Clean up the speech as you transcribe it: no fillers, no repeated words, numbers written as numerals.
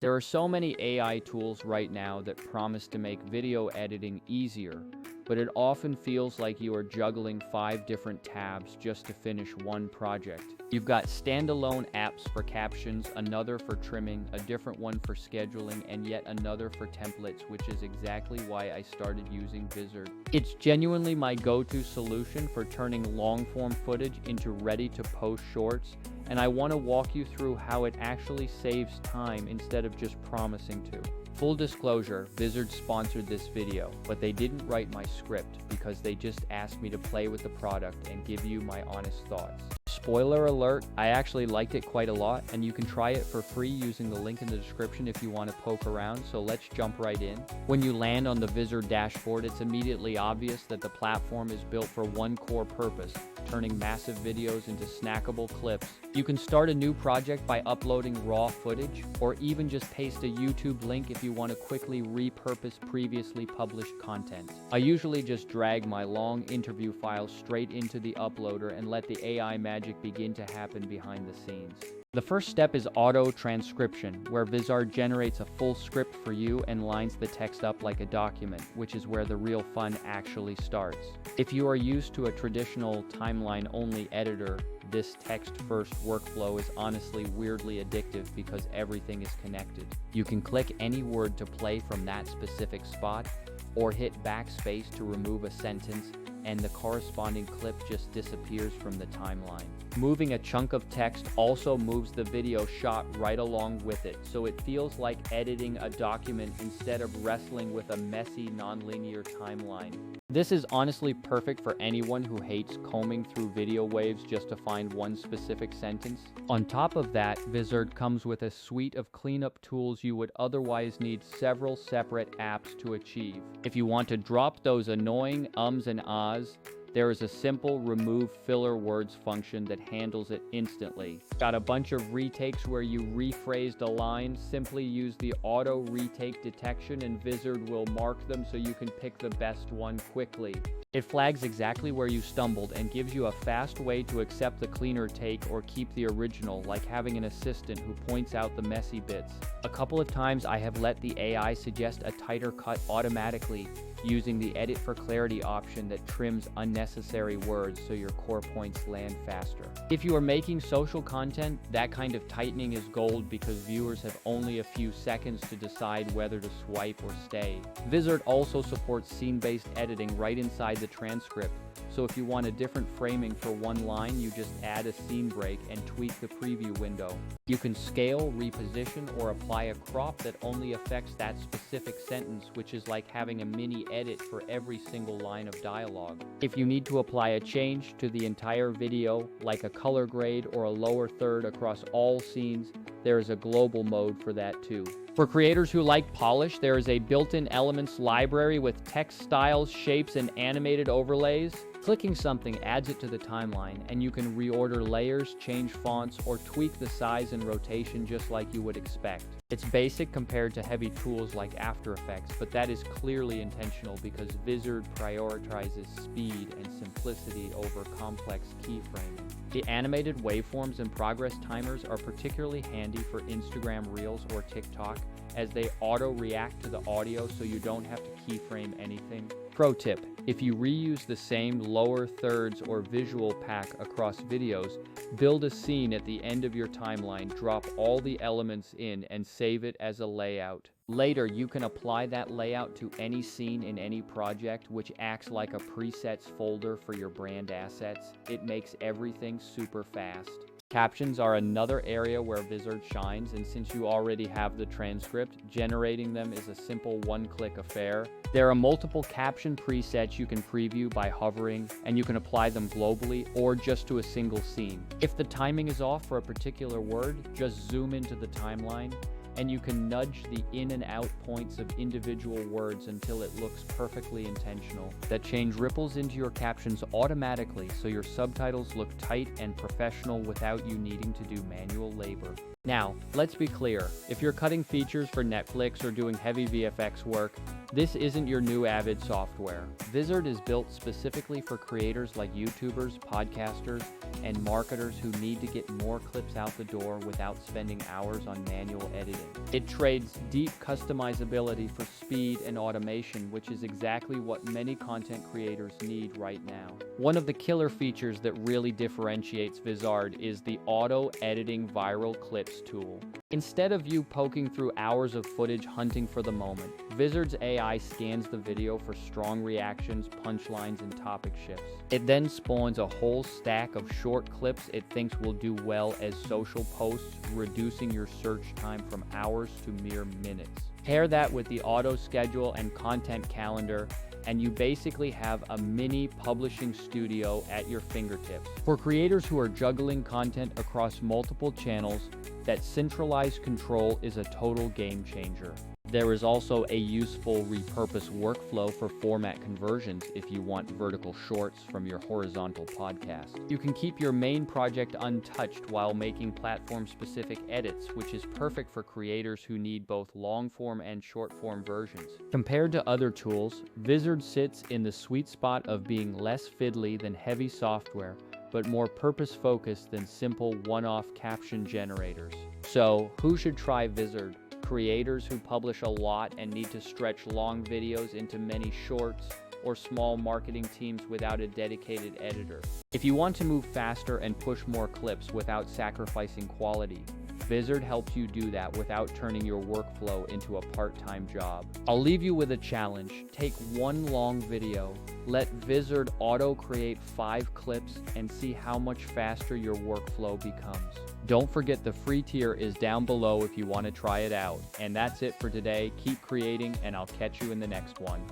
There are so many AI tools right now that promise to make video editing easier, but it often feels like you are juggling 5 different tabs just to finish one project. You've got standalone apps for captions, another for trimming, a different one for scheduling, and yet another for templates, which is exactly why I started using Vizard. It's genuinely my go-to solution for turning long-form footage into ready-to-post shorts, and I want to walk you through how it actually saves time instead of just promising to. Full disclosure, Vizard sponsored this video, but they didn't write my script because they just asked me to play with the product and give you my honest thoughts. Spoiler alert, I actually liked it quite a lot, and you can try it for free using the link in the description if you want to poke around, so let's jump right in. When you land on the Vizard dashboard, it's immediately obvious that the platform is built for one core purpose: turning massive videos into snackable clips. You can start a new project by uploading raw footage, or even just paste a YouTube link if you want to quickly repurpose previously published content. I usually just drag my long interview files straight into the uploader and let the AI magic begin to happen behind the scenes. The first step is auto transcription, where Vizard generates a full script for you and lines the text up like a document, which is where the real fun actually starts. If you are used to a traditional timeline-only editor, this text-first workflow is honestly weirdly addictive because everything is connected. You can click any word to play from that specific spot, or hit backspace to remove a sentence, and the corresponding clip just disappears from the timeline. Moving a chunk of text also moves the video shot right along with it, so it feels like editing a document instead of wrestling with a messy, non-linear timeline. This is honestly perfect for anyone who hates combing through video waves just to find one specific sentence. On top of that, Vizard comes with a suite of cleanup tools you would otherwise need several separate apps to achieve. If you want to drop those annoying ums and ahs, there is a simple remove filler words function that handles it instantly. Got a bunch of retakes where you rephrased a line? Simply use the auto retake detection and Vizard will mark them so you can pick the best one quickly. It flags exactly where you stumbled and gives you a fast way to accept the cleaner take or keep the original, like having an assistant who points out the messy bits. A couple of times I have let the AI suggest a tighter cut automatically, using the edit for clarity option that trims unnecessary words so your core points land faster. If you are making social content, that kind of tightening is gold because viewers have only a few seconds to decide whether to swipe or stay. Vizard also supports scene-based editing right inside the transcript, so if you want a different framing for one line, you just add a scene break and tweak the preview window. You can scale, reposition, or apply a crop that only affects that specific sentence, which is like having a mini edit for every single line of dialogue. If you need to apply a change to the entire video, like a color grade or a lower third across all scenes, there is a global mode for that too. For creators who like polish, there is a built-in elements library with text styles, shapes, and animated overlays. Clicking something adds it to the timeline, and you can reorder layers, change fonts, or tweak the size and rotation just like you would expect. It's basic compared to heavy tools like After Effects, but that is clearly intentional because Vizard prioritizes speed and simplicity over complex keyframing. The animated waveforms and progress timers are particularly handy for Instagram Reels or TikTok, as they auto-react to the audio so you don't have to keyframe anything. Pro tip: if you reuse the same lower thirds or visual pack across videos, build a scene at the end of your timeline, drop all the elements in, and save it as a layout. Later, you can apply that layout to any scene in any project, which acts like a presets folder for your brand assets. It makes everything super fast. Captions are another area where Vizard shines, and since you already have the transcript, generating them is a simple one-click affair. There are multiple caption presets you can preview by hovering, and you can apply them globally or just to a single scene. If the timing is off for a particular word, just zoom into the timeline, and you can nudge the in and out points of individual words until it looks perfectly intentional. That change ripples into your captions automatically so your subtitles look tight and professional without you needing to do manual labor. Now, let's be clear, if you're cutting features for Netflix or doing heavy VFX work, This isn't your new Avid software. Vizard is built specifically for creators like YouTubers, podcasters, and marketers who need to get more clips out the door without spending hours on manual editing. It trades deep customizability for speed and automation, which is exactly what many content creators need right now. One of the killer features that really differentiates Vizard is the auto-editing viral clips tool. Instead of you poking through hours of footage hunting for the moment, Vizard's AI scans the video for strong reactions, punchlines, and topic shifts. It then spawns a whole stack of short clips it thinks will do well as social posts, reducing your search time from hours to mere minutes. Pair that with the auto schedule and content calendar, and you basically have a mini publishing studio at your fingertips. For creators who are juggling content across multiple channels, that centralized control is a total game changer. There is also a useful repurpose workflow for format conversions if you want vertical shorts from your horizontal podcast. You can keep your main project untouched while making platform-specific edits, which is perfect for creators who need both long-form and short-form versions. Compared to other tools, Vizard sits in the sweet spot of being less fiddly than heavy software, but more purpose-focused than simple one-off caption generators. So, who should try Vizard? Creators who publish a lot and need to stretch long videos into many shorts, or small marketing teams without a dedicated editor. If you want to move faster and push more clips without sacrificing quality, Vizard helps you do that without turning your workflow into a part-time job. I'll leave you with a challenge. Take one long video, let Vizard auto-create 5 clips, and see how much faster your workflow becomes. Don't forget the free tier is down below if you want to try it out. And that's it for today. Keep creating, and I'll catch you in the next one.